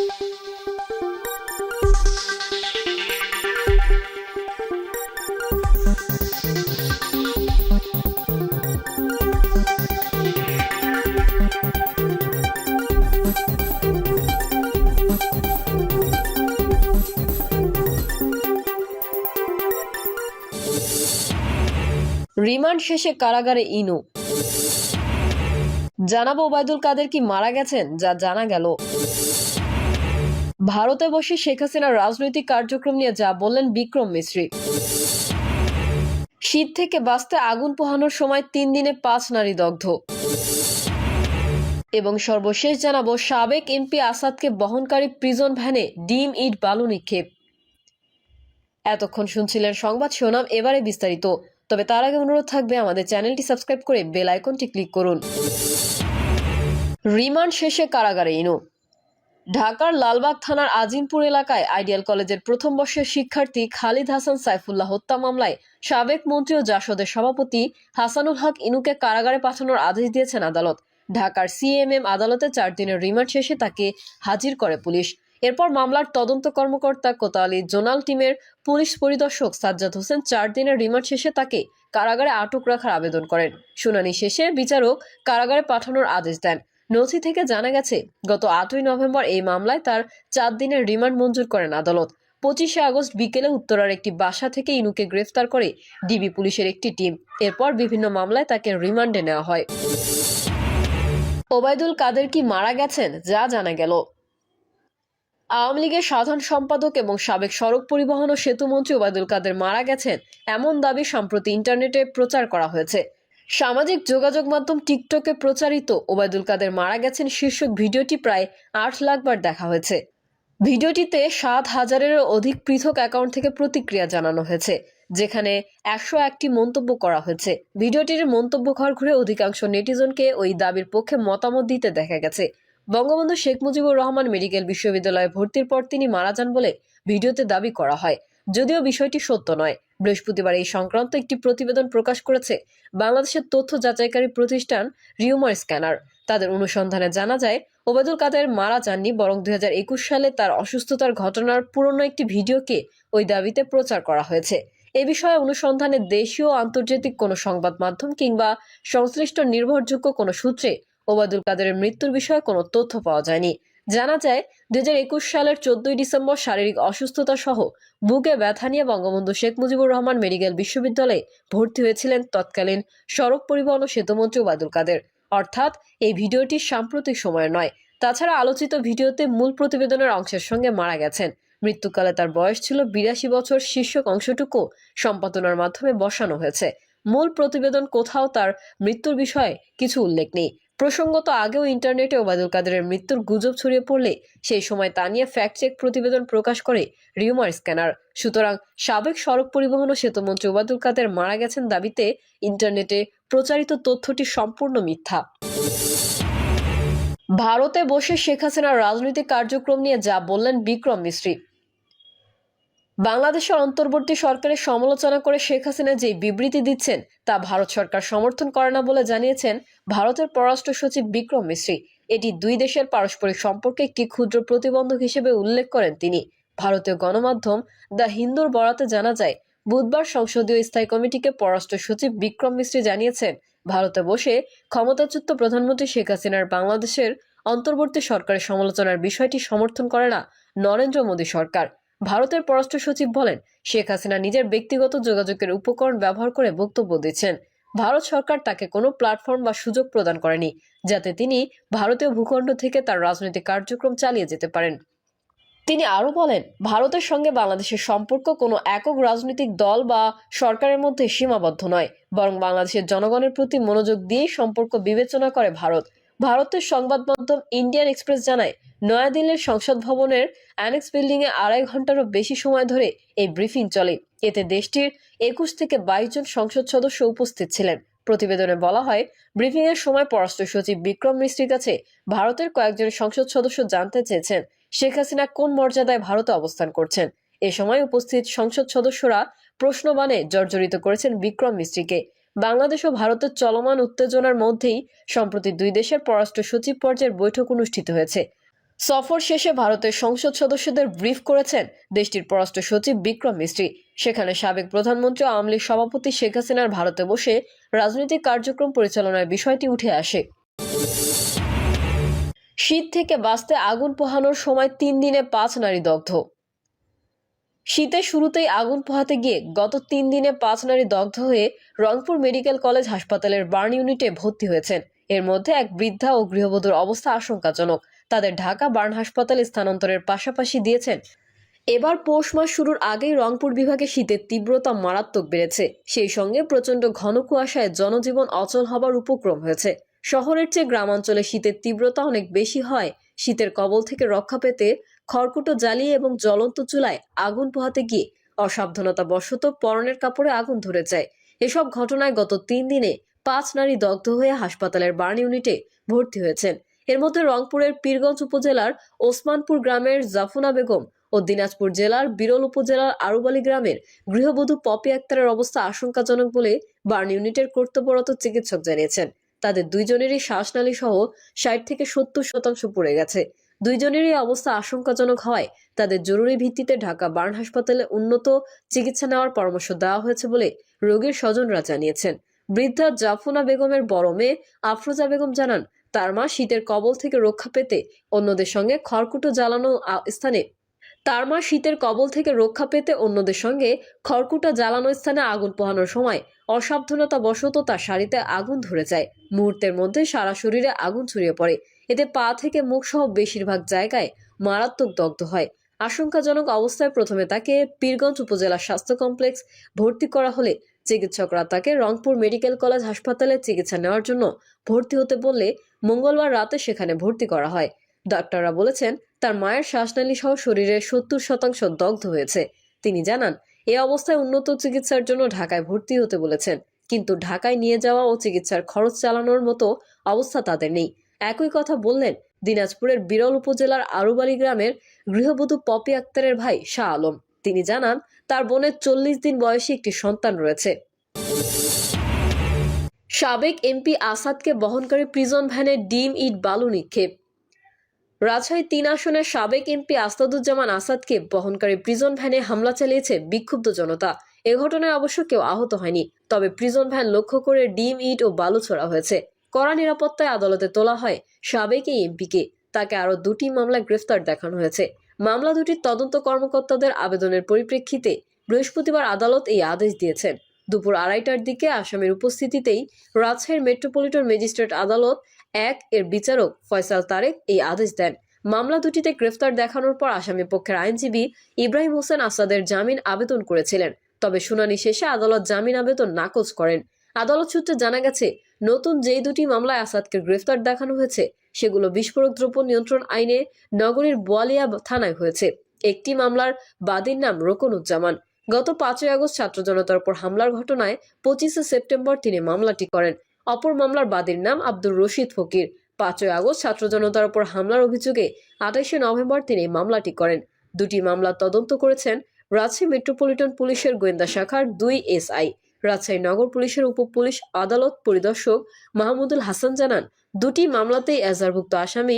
Remand শেষে কারাগারে ইনু। জানাবো ওবায়দুল কাদের কি মারা গেছেন, যা জানা গেল। ভারতে বসে শেখ হাসিনার রাজনৈতিক কার্যক্রম নিয়ে যা বললেন বিক্রম মিশ্রি। শীত থেকে বাঁচতে আগুন পোহানোর সময় 3 দিনে 5 নারী দগ্ধ। এবং সর্বশেষ জানাবো সাবেক এমপি আসাদকে বহনকারী প্রিজন ভ্যানে ডিম ইট বালু নিক্ষেপ। এতক্ষণ শুনছিলেন সংবাদ শিরোনাম, এবারে বিস্তারিত। তবে তার আগে অনুরোধ থাকবে আমাদের চ্যানেলটি সাবস্ক্রাইব করে বেল আইকনটি ক্লিক করুন। রিমান্ড শেষে কারাগারে ইনু। ঢাকার লালবাগ থানার আজিমপুর এলাকায় আইডিয়াল কলেজের প্রথম বর্ষের শিক্ষার্থী খালিদ হাসান সাইফুল্লাহ হত্যা মামলায় সাবেক মন্ত্রী ও জাসদের সভাপতি হাসানুল হক ইনুকে কারাগারে পাঠানোর আদেশ দিয়েছেন আদালত। ঢাকার সিএমএম আদালতে 4 দিনের রিমান্ড শেষে তাকে হাজির করে পুলিশ। এরপর মামলার তদন্ত কর্মকর্তা কোতোয়ালি জোনাল টিমের পুলিশ পরিদর্শক সাজ্জাদ হোসেন 4 দিনের রিমান্ড শেষে তাকে কারাগারে আটক রাখার আবেদন করেন। শুনানি শেষে বিচারক কারাগারে পাঠানোর আদেশ দেন। নথি থেকে জানা গেছে, গত 8ই নভেম্বর এই মামলায় তার 4 দিনের রিমান্ড মঞ্জুর করেন আদালত। 25শে আগস্ট বিকেলে উত্তরার একটি বাসা থেকে ইনুকে গ্রেফতার করে ডিবি পুলিশের একটি টিম। এরপর বিভিন্ন মামলায় তাকে রিমান্ডে নেওয়া হয়। ওবায়দুল কাদের কি মারা গেছেন, যা জানা গেল। আওয়ামী লীগের সাধারণ সম্পাদক এবং সাবেক সড়ক পরিবহন ও সেতু মন্ত্রী ওবায়দুল কাদের মারা গেছেন এমন দাবি সম্প্রতি ইন্টারনেটে প্রচার করা হয়েছে। সামাজিক যোগাযোগ মাধ্যম টিকটকে প্রচারিত ওবায়দুল কাদের মারা গেছেন শীর্ষক ভিডিওটি প্রায় 8 লাখ বার দেখা হয়েছে। ভিডিওটিতে 7,000-এরও অধিক পৃথক অ্যাকাউন্ট থেকে প্রতিক্রিয়া জানানো হয়েছে, যেখানে 101টি মন্তব্য করা হয়েছে। ভিডিওটির মন্তব্য ঘর ঘুরে অধিকাংশ নেটিজনকে ওই দাবির পক্ষে মতামত দিতে দেখা গেছে। বঙ্গবন্ধু শেখ মুজিবুর রহমান মেডিকেল বিশ্ববিদ্যালয়ে ভর্তির পর তিনি মারা যান বলে ভিডিওতে দাবি করা হয়, যদিও বিষয়টি সত্য নয়। বৃহস্পতিবার এই সংক্রান্ত একটি প্রতিবেদন প্রকাশ করেছে বাংলাদেশের তথ্য যাচাইকারী প্রতিষ্ঠান রিউমার স্ক্যানার। তাদের অনুসন্ধানে জানা যায়, ওবায়দুল কাদের মারা যাননি, বরং 2021 সালে তার অসুস্থতার ঘটনার পুরনো একটি ভিডিওকে ওই দাবিতে প্রচার করা হয়েছে। এ বিষয়ে অনুসন্ধানে দেশীয় ও আন্তর্জাতিক কোনো সংবাদ মাধ্যম কিংবা সংশ্লিষ্ট নির্ভরযোগ্য কোনো সূত্রে ওবায়দুল কাদেরের মৃত্যুর বিষয়ে কোনো তথ্য পাওয়া যায়নি। জানা যায়, 2021 সালের 14ই ডিসেম্বর শারীরিক অসুস্থতা সহ বুকে ব্যথা নিয়ে বঙ্গবন্ধু শেখ মুজিবুর রহমান মেডিকেল বিশ্ববিদ্যালয়ে ভর্তি হয়েছিলেন তৎকালীন সড়ক পরিবহন ও সেতুমন্ত্রী ওবায়দুল কাদের। অর্থাৎ এই ভিডিওটি সাম্প্রতিক সময়ের নয়। তাছাড়া আলোচিত ভিডিওতে মূল প্রতিবেদনের অংশের সঙ্গে মারা গেছেন। মৃত্যুকালে তার বয়স ছিল 82 বছর। শীর্ষক অংশটুকু সম্পাদনার মাধ্যমে বসানো হয়েছে। মূল প্রতিবেদন কোথাও তার মৃত্যুর বিষয়ে কিছু উল্লেখ নেই। প্রসঙ্গত, আগেও ইন্টারনেটে ওবায়দুল কাদেরের মৃত্যুর গুজব ছড়িয়ে পড়লে সেই সময় তা নিয়ে ফ্যাক্ট চেক প্রতিবেদন প্রকাশ করে রিউমার স্ক্যানার। সুতরাং সাবেক সড়ক পরিবহন ও সেতুমন্ত্রী ওবায়দুল কাদের মারা গেছেন দাবিতে ইন্টারনেটে প্রচারিত তথ্যটি সম্পূর্ণ মিথ্যা। ভারতে বসে শেখ হাসিনার রাজনৈতিক কার্যক্রম নিয়ে যা বললেন বিক্রম মিশ্রি। বাংলাদেশের অন্তর্বর্তী সরকারের সমালোচনা করে শেখ হাসিনা যে বিবৃতি দিচ্ছেন তা ভারত সরকার সমর্থন করে না বলে জানিয়েছেন ভারতের পররাষ্ট্র সচিব বিক্রম মিশ্রি। এটি দুই দেশের পারস্পরিক সম্পর্কে একটি ক্ষুদ্র প্রতিবন্ধক হিসেবে উল্লেখ করেন তিনি। ভারতীয় গণমাধ্যম দ্য হিন্দুর বরাতে জানা যায়, বুধবার সংসদীয় স্থায়ী কমিটিকে পররাষ্ট্র সচিব বিক্রম মিশ্রি জানিয়েছেন, ভারতে বসে ক্ষমতাচ্যুত প্রধানমন্ত্রী শেখ হাসিনার বাংলাদেশের অন্তর্বর্তী সরকারের সমালোচনার বিষয়টি সমর্থন করে না নরেন্দ্র মোদী সরকার। ভারতের পররাষ্ট্র সচিব বলেন, শেখ হাসিনা নিজের ব্যক্তিগত যোগাযোগের উপকরণ ব্যবহার করে বক্তব্য দিচ্ছেন। ভারত সরকার তাকে কোনো প্ল্যাটফর্ম বা সুযোগ প্রদান করেনি যাতে তিনি ভারতীয় ভূখণ্ড থেকে তার রাজনৈতিক কার্যক্রম চালিয়ে যেতে পারেন। তিনি আরও বলেন, ভারতের সঙ্গে বাংলাদেশের সম্পর্ক কোনো একক রাজনৈতিক দল বা সরকারের মধ্যে সীমাবদ্ধ নয়, বরং বাংলাদেশের জনগণের প্রতি মনোযোগ দিয়েই সম্পর্ক বিবেচনা করে ভারত। ভারতের সংবাদ মাধ্যম ইন্ডিয়ান এক্সপ্রেস জানায়, নয়াদিল্লির সংসদ ভবনের অ্যানেক্স বিল্ডিংয়ে 2.5 ঘন্টারও বেশি সময় ধরে এই ব্রিফিং চলে। এতে দেশটির 21 থেকে 22 জন সংসদ সদস্য উপস্থিত ছিলেন। প্রতিবেদনে বলা হয়, ব্রিফিংয়ের সময় পররাষ্ট্র সচিব বিক্রম মিশ্রির কাছে ভারতের কয়েকজন সংসদ সদস্য জানতে চেয়েছেন শেখ হাসিনা কোন মর্যাদায় ভারতে অবস্থান করছেন। এ সময় উপস্থিত সংসদ সদস্যরা প্রশ্নবাণে জর্জরিত করেছেন বিক্রম মিশ্রিকে। বাংলাদেশ ও ভারতের চলমান উত্তেজনার মধ্যেই সম্প্রতি দুই দেশের পররাষ্ট্র সচিব পর্যায়ের বৈঠক অনুষ্ঠিত হয়েছে। সফর শেষে ভারতের সংসদ সদস্যদের ব্রিফ করেছেন দেশটির পররাষ্ট্র সচিব বিক্রম মিস্ত্রি। সেখানে সাবেক প্রধানমন্ত্রী আওয়ামী লীগ সভাপতি শেখ হাসিনার ভারতে বসে রাজনৈতিক কার্যক্রম পরিচালনার বিষয়টি উঠে আসে। শীত থেকে বাঁচতে আগুন পোহানোর সময় 3 দিনে 5 নারী দগ্ধ। শীতের শুরুতেই আগুন পোহাতে গিয়ে গত 3 দিনে 5 নারী দগ্ধ হয়ে রংপুর মেডিকেল কলেজ হাসপাতালের বার্ন ইউনিটে ভর্তি হয়েছেন। এর মধ্যে এক বৃদ্ধা ও গৃহবধূর অবস্থা আশঙ্কাজনক। তাদের ঢাকা বার্ন হাসপাতালে স্থানান্তরের পাশাপাশি দিয়েছেন। এবার পৌষ মাস শুরুর আগেই রংপুর বিভাগে শীতের তীব্রতা মারাত্মক বেড়েছে। সেই সঙ্গে প্রচণ্ড ঘন কুয়াশায় জনজীবন অচল হবার উপক্রম হয়েছে। শহরের চেয়ে গ্রামাঞ্চলে শীতের তীব্রতা অনেক বেশি হয়। শীতের কবল থেকে রক্ষা পেতে খড়কুটো জ্বালিয়ে এবং জ্বলন্ত চুলায় আগুন পোহাতে গিয়ে অসাবধানতাবশত পরনের কাপড়ে আগুন ধরে যায়। এসব ঘটনায় গত 3 দিনে 5 নারী দগ্ধ হয়ে হাসপাতালের বার্ন ইউনিটে ভর্তি হয়েছেন। এর মধ্যে রংপুরের পীরগঞ্জ উপজেলার ওসমানপুর গ্রামের জাফুনা বেগম ও দিনাজপুর জেলার বিরল উপজেলার আরুবালী গ্রামের গৃহবধূ পপি আক্তারের অবস্থা আশঙ্কাজনক বলে বার্ন ইউনিটের কর্তব্যরত চিকিৎসক জানিয়েছেন। তাদের দুইজনেরই শ্বাসনালী সহ 60 থেকে 70% পড়ে গেছে। দুইজনেরই অবস্থা আশঙ্কাজনক হওয়ায় তাদের জরুরি ভিত্তিতে ঢাকা বার্ন হাসপাতালে উন্নত চিকিৎসা নেওয়ার পরামর্শ দেওয়া হয়েছে বলে রোগীর স্বজনরা জানিয়েছেন। বৃদ্ধা জাফুনা বেগমের বড় মেয়ে আফরোজা বেগম জানান, তার মা শীতের কবল থেকে রক্ষা পেতে অন্যদের সঙ্গে খড়কুটো জ্বালানো স্থানে আগুন পোহানোর সময় অসাবধানতাবশত তার শাড়িতে আগুন ধরে যায়। মুহূর্তের মধ্যে সারা শরীরে আগুন ছড়িয়ে পড়ে। এতে পা থেকে মুখ সহ বেশিরভাগ জায়গায় মারাত্মক দগ্ধ হয়। আশঙ্কাজনক অবস্থায় প্রথমে তাকে পীরগঞ্জ উপজেলা স্বাস্থ্য কমপ্লেক্স ভর্তি করা হলে চিকিৎসকরা তাকে রংপুর মেডিকেল কলেজ হাসপাতালে চিকিৎসা নেওয়ার জন্য ভর্তি হতে বললে মঙ্গলবার রাতে সেখানে ভর্তি করা হয়। ডাক্তাররা বলেছেন তার মায়ের শ্বাসনালী সহ শরীরের 70% দগ্ধ হয়েছে। তিনি জানান, এ অবস্থায় উন্নত চিকিৎসার জন্য ঢাকায় ভর্তি হতে বলেছেন, কিন্তু ঢাকায় নিয়ে যাওয়া ও চিকিৎসার খরচ চালানোর মতো অবস্থা তাদের নেই। একই কথা বললেন দিনাজপুরের বিরল উপজেলার আরুবালী গ্রামের গৃহবধূ পপি আক্তারের ভাই শাহ আলম। তিনি জানান, তার বোনের 40 দিন বয়সী একটি সন্তান রয়েছে। সাবেক এমপি আসাদকে বহনকারী প্রিজন ভ্যানে ডিম ইট বালু নিক্ষেপ। রাজশাহী 3 আসনের সাবেক এমপি আসাদুজ্জামান আসাদকে বহনকারী প্রিজন ভ্যানে হামলা চালিয়েছে বিক্ষুব্ধ জনতা। এ ঘটনায় অবশ্য কেউ আহত হয়নি, তবে প্রিজন ভ্যান লক্ষ্য করে ডিম ইট ও বালু ছোড়া হয়েছে। কড়া নিরাপত্তায় আদালতে তোলা হয় সাবেক এই এমপিকে। তাকে আরও 2টি মামলায় গ্রেফতার দেখানো হয়েছে। মামলা দুটির তদন্ত কর্মকর্তাদের আবেদনের পরিপ্রেক্ষিতে বৃহস্পতিবার আদালত এই আদেশ দিয়েছেন। দুপুর 2:30টার দিকে আসামির উপস্থিতিতেই রাজশাহীর মেট্রোপলিটন ম্যাজিস্ট্রেট আদালত 1 এর বিচারক ফয়সাল তারেক এই আদেশ দেন। মামলা দুটিতে গ্রেফতার দেখানোর পর আসামি পক্ষের আইনজীবী ইব্রাহিম হোসেন আসাদের জামিন আবেদন করেছিলেন, তবে শুনানি শেষে আদালত জামিন আবেদন নাকচ করেন। আদালত সূত্রে জানা গেছে, নতুন যেই 2টি মামলায় আসাদকে গ্রেফতার দেখানো হয়েছে সেগুলো বিস্ফোরক দ্রব্য নিয়ন্ত্রণ আইনে নগরীর বোয়ালিয়া থানায় হয়েছে। একটি মামলার বাদীর নাম রোকনউজ্জামান। গত 5ই আগস্ট ছাত্র জনতার উপর হামলার ঘটনায় 25শে সেপ্টেম্বর তিনি মামলাটি করেন। অপর মামলার বাদীর নাম আব্দুর রশিদ ফকির। 5ই আগস্ট ছাত্র জনতার উপর হামলার অভিযোগে 28শে নভেম্বর তিনি মামলাটি করেন। দুটি মামলার তদন্ত করেছেন রাজশাহী মেট্রোপলিটন পুলিশের গোয়েন্দা শাখার 2 এসআই। রাজশাহী নগর পুলিশের উপপুলিশ আদালত পরিদর্শক মাহমুদুল হাসান জানান, দুটি মামলাতেই এজাহারভুক্ত আসামি